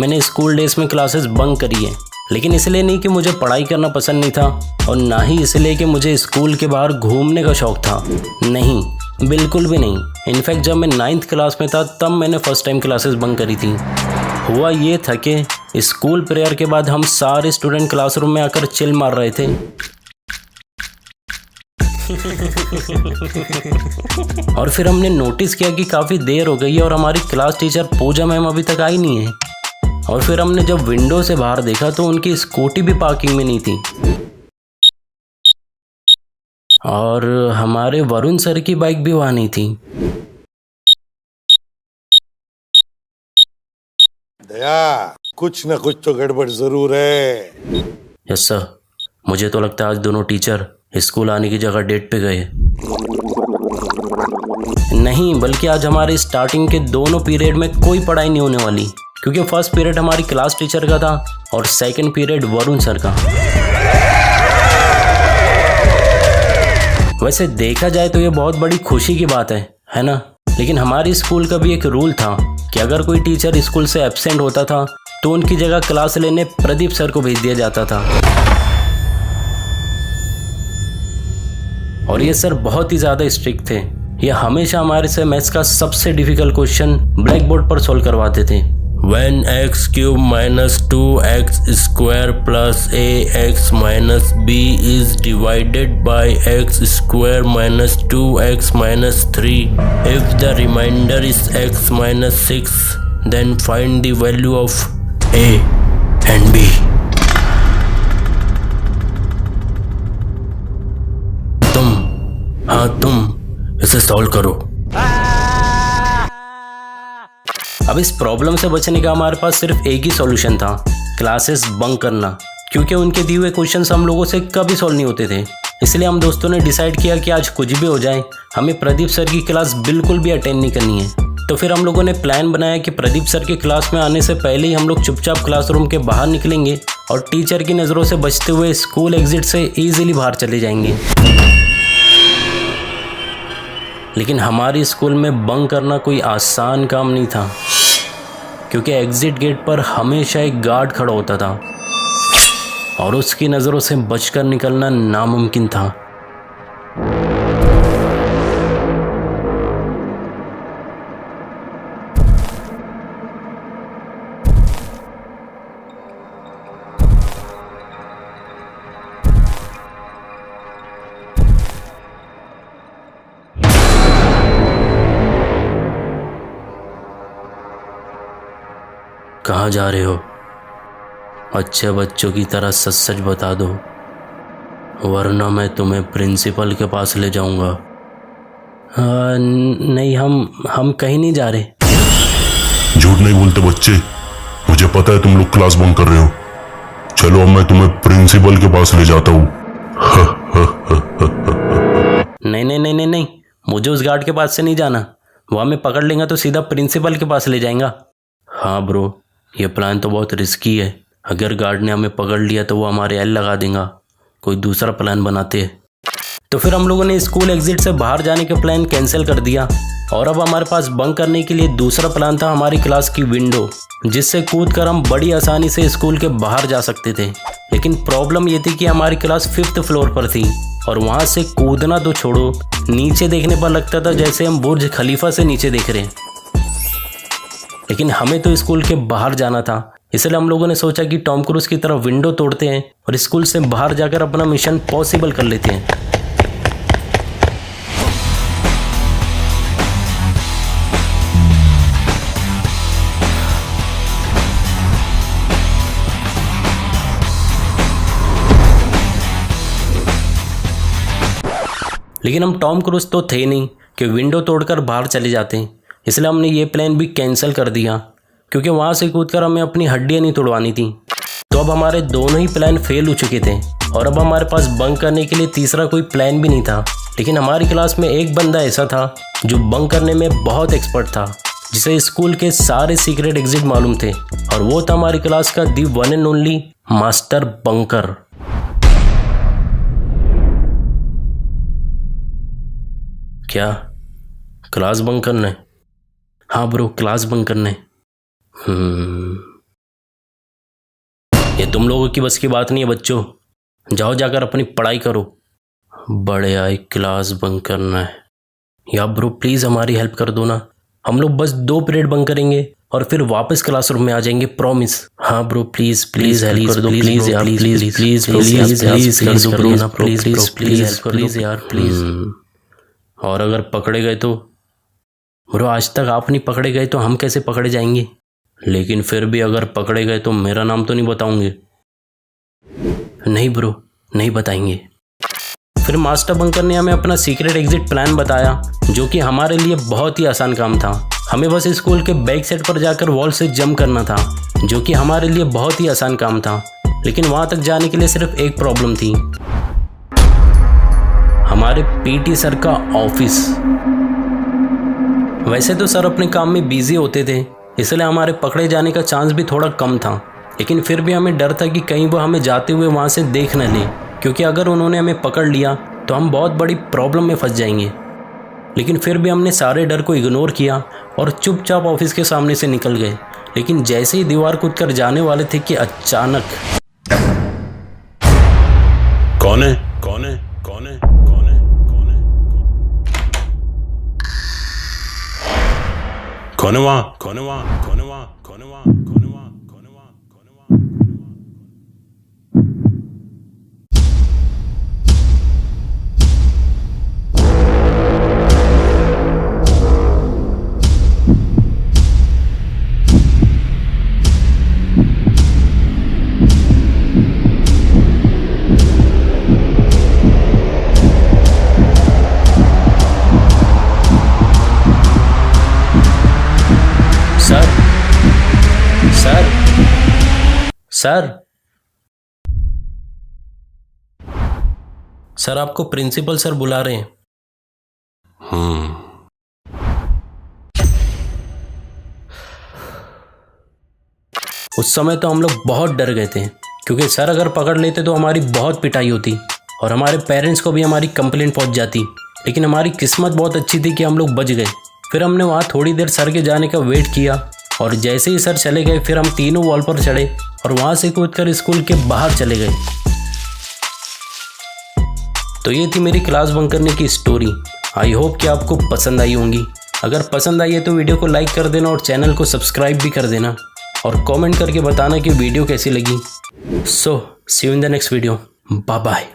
मैंने school days में classes bunk करी है, लेकिन इसलिए नहीं कि मुझे पढ़ाई करना पसंद नहीं था और ना ही इसलिए कि मुझे स्कूल के बाहर घूमने का शौक था। नहीं, बिल्कुल भी नहीं। इनफैक्ट जब मैं 9th क्लास में था तब मैंने फर्स्ट टाइम क्लासेस बंक करी थी। हुआ ये था कि स्कूल प्रेयर के बाद हम सारे स्टूडेंट क्लासरूम में आकर चिल मार रहे थे। और फिर हमने नोटिस किया कि काफ़ी देर हो गई है और हमारी क्लास टीचर पूजा मैम अभी तक आई नहीं है। और फिर हमने जब विंडो से बाहर देखा तो उनकी स्कूटी भी पार्किंग में नहीं थी और हमारे वरुण सर की बाइक भी वहाँ नहीं थी। दया, कुछ न कुछ तो गड़बड़ जरूर है। यस सर, मुझे तो लगता है आज दोनों टीचर स्कूल आने की जगह डेट पे गए। नहीं, बल्कि आज हमारे स्टार्टिंग के दोनों पीरियड में कोई पढ़ाई नहीं होने वाली, क्योंकि फर्स्ट पीरियड हमारी क्लास टीचर का था और सेकंड पीरियड वरुण सर का। वैसे देखा जाए तो ये बहुत बड़ी खुशी की बात है ना? लेकिन हमारी स्कूल का भी एक रूल था कि अगर कोई टीचर स्कूल से एब्सेंट होता था तो उनकी जगह क्लास लेने प्रदीप सर को भेज दिया जाता था। और ये सर बहुत ही ज़्यादा स्ट्रिक्ट थे। ये हमेशा हमारे से मैथ्स का सबसे डिफिकल्ट क्वेश्चन ब्लैक बोर्ड पर सोल्व करवाते थे। When x cube minus 2x square plus ax minus b is divided by x square minus 2x minus 3, if the remainder is x minus 6, then find the value of a and b. तुम इसे solve करो। अब इस problem से बचने का हमारे पास सिर्फ एक ही सॉल्यूशन था, क्लासेस बंक करना, क्योंकि उनके दिए हुए क्वेश्चंस हम लोगों से कभी सॉल्व नहीं होते थे। इसलिए हम दोस्तों ने डिसाइड किया कि आज कुछ भी हो जाए हमें प्रदीप सर की क्लास बिल्कुल भी अटेंड नहीं करनी है। तो फिर हम लोगों ने प्लान बनाया कि प्रदीप सर की क्लास में आने से पहले ही हम लोग चुपचाप क्लासरूम के बाहर निकलेंगे और टीचर की नज़रों से बचते हुए स्कूल एग्जिट से ईजिली बाहर चले जाएंगे। लेकिन हमारी स्कूल में बंक करना कोई आसान काम नहीं था, क्योंकि एग्जिट गेट पर हमेशा एक गार्ड खड़ा होता था और उसकी नज़रों से बचकर निकलना नामुमकिन था। कहाँ जा रहे हो? अच्छे बच्चों की तरह सच सच बता दो, वरना मैं तुम्हें प्रिंसिपल के पास ले जाऊंगा। नहीं, हम कहीं नहीं जा रहे। झूठ नहीं बोलते बच्चे, मुझे पता है तुम लोग क्लास बंक कर रहे हो। चलो अब मैं तुम्हें प्रिंसिपल के पास ले जाता हूँ। नहीं नहीं नहीं नहीं नहीं, मुझे उस गार्ड के पास से नहीं जाना। वो हमें पकड़ लेगा तो सीधा प्रिंसिपल के पास ले जाएगा। हाँ ब्रो, ये प्लान तो बहुत रिस्की है। अगर गार्ड ने हमें पकड़ लिया तो वो हमारे एल लगा देगा। कोई दूसरा प्लान बनाते हैं। तो फिर हम लोगों ने स्कूल एग्जिट से बाहर जाने का प्लान कैंसिल कर दिया और अब हमारे पास बंक करने के लिए दूसरा प्लान था हमारी क्लास की विंडो, जिससे कूदकर हम बड़ी आसानी से स्कूल के बाहर जा सकते थे। लेकिन प्रॉब्लम ये थी कि हमारी क्लास 5th फ्लोर पर थी और वहाँ से कूदना तो छोड़ो, नीचे देखने पर लगता था जैसे हम बुर्ज खलीफा से नीचे देख रहे हैं। लेकिन हमें तो स्कूल के बाहर जाना था, इसलिए हम लोगों ने सोचा कि टॉम क्रूज की तरह विंडो तोड़ते हैं और स्कूल से बाहर जाकर अपना मिशन पॉसिबल कर लेते हैं। लेकिन हम टॉम क्रूज तो थे नहीं कि विंडो तोड़कर बाहर चले जाते, इसलिए हमने ये प्लान भी कैंसिल कर दिया, क्योंकि वहाँ से कूदकर हमें अपनी हड्डियाँ नहीं तोड़वानी थी। तो अब हमारे दोनों ही प्लान फेल हो चुके थे और अब हमारे पास बंक करने के लिए तीसरा कोई प्लान भी नहीं था। लेकिन हमारी क्लास में एक बंदा ऐसा था जो बंक करने में बहुत एक्सपर्ट था, जिसे स्कूल के सारे सीक्रेट एग्जिट मालूम थे, और वो था हमारी क्लास का the one and only master bunker. क्या क्लास बंक करना है? हाँ ब्रो, क्लास बंक करना है। तुम लोगों की बस की बात नहीं है बच्चों, जाओ जाकर अपनी पढ़ाई करो। बड़े आए क्लास बंक करना है। या ब्रो प्लीज़ हमारी हेल्प कर दो ना, हम लोग बस 2 पीरियड बंक करेंगे और फिर वापस क्लासरूम में आ जाएंगे, प्रॉमिस। हाँ ब्रो प्लीज़ प्लीज़ हेल्प कर दो, प्लीज़ यार, प्लीज़ प्लीज़ प्लीज़ प्लीज़ कर दो ब्रो ना, प्लीज़ प्लीज़ हेल्प कर दो यार, प्लीज़। और अगर पकड़े गए तो? ब्रो आज तक आप नहीं पकड़े गए तो हम कैसे पकड़े जाएंगे? लेकिन फिर भी अगर पकड़े गए तो मेरा नाम तो नहीं बताओगे? नहीं ब्रो, नहीं बताएंगे। फिर मास्टर बंकर ने हमें अपना सीक्रेट एग्जिट प्लान बताया, जो कि हमारे लिए बहुत ही आसान काम था। हमें बस स्कूल के बैक साइड पर जाकर वॉल से जंप करना था, जो कि हमारे लिए बहुत ही आसान काम था। लेकिन वहाँ तक जाने के लिए सिर्फ एक प्रॉब्लम थी, हमारे पीटी सर का ऑफिस। वैसे तो सर अपने काम में बिजी होते थे, इसलिए हमारे पकड़े जाने का चांस भी थोड़ा कम था। लेकिन फिर भी हमें डर था कि कहीं वो हमें जाते हुए वहाँ से देख न लें, क्योंकि अगर उन्होंने हमें पकड़ लिया तो हम बहुत बड़ी प्रॉब्लम में फंस जाएंगे। लेकिन फिर भी हमने सारे डर को इग्नोर किया और चुपचाप ऑफिस के सामने से निकल गए। लेकिन जैसे ही दीवार कूद कर जाने वाले थे कि अचानक कौन है? कौन है? कौन है? कौन है? कौन है? कौन है वहाँ? कौन है वहाँ? कौन है वहाँ? कौन है वहाँ? कौन है वहाँ? कौन है वहाँ? कौन है वहाँ? सर सर सर सर आपको प्रिंसिपल सर बुला रहे हैं। उस समय तो हम लोग बहुत डर गए थे, क्योंकि सर अगर पकड़ लेते तो हमारी बहुत पिटाई होती और हमारे पेरेंट्स को भी हमारी कंप्लेंट पहुंच जाती। लेकिन हमारी किस्मत बहुत अच्छी थी कि हम लोग बच गए। फिर हमने वहाँ थोड़ी देर सर के जाने का वेट किया और जैसे ही सर चले गए फिर हम तीनों वॉल पर चढ़े और वहाँ से कूदकर स्कूल के बाहर चले गए। तो ये थी मेरी क्लास बंक करने की स्टोरी। आई होप कि आपको पसंद आई होंगी। अगर पसंद आई है तो वीडियो को लाइक कर देना और चैनल को सब्सक्राइब भी कर देना और कमेंट करके बताना कि वीडियो कैसी लगी। So see you in the next video. Bye bye.